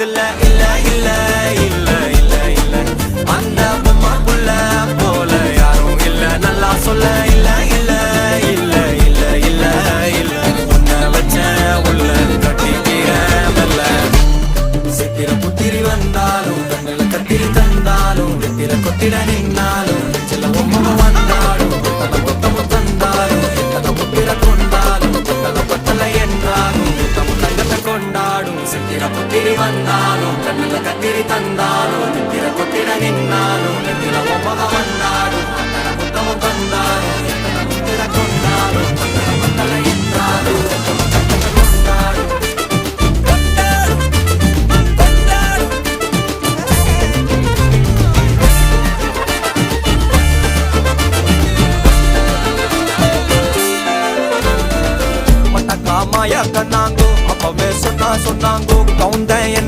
பக்கத்துல இல்ல இல்ல இல்ல இல்ல இல்ல அந்த பொம்மை புள்ள போல யாரும் இல்ல நல்லா சொல்ல இல்ல இல்ல இல்ல இல்ல இல்ல இல்ல உன்னை வச்ச உள்ள கட்டிக்கிற மெல்ல சித்திர புத்திரி வந்தாலும் கண்ணுல கத்திரி தந்தாலும் வெத்திர கொத்திட நின்னாலும் சில பொம்மை வந்தாலும் கொத்தல கொத்தமும் தந்தாலும் எத்தனை புத்திர கொண்டாலும் கொத்தல கொத்தல என்றாலும் கொத்தமும் தங்கத்தை கொண்டாடும் சித்திர புத்திரி வந்தாலும் கண்ணுல கத்திரி தந்தாலும் வெத்திர கொத்திட நின்னாலும் வெத்திர பொம்மை வந்தாலும் கொத்தல கொத்தமும் தந்தாலும் எத்தனை புத்திர கொண்டாலும் கொத்தல கொத்தல என்றாலும் கொத்தமும் தங்கத்தை கொண்டாடும் மாயா கண்ணாங்கோ அப்பவே சொன்னாங்கோ கவுந்தேன் என்ன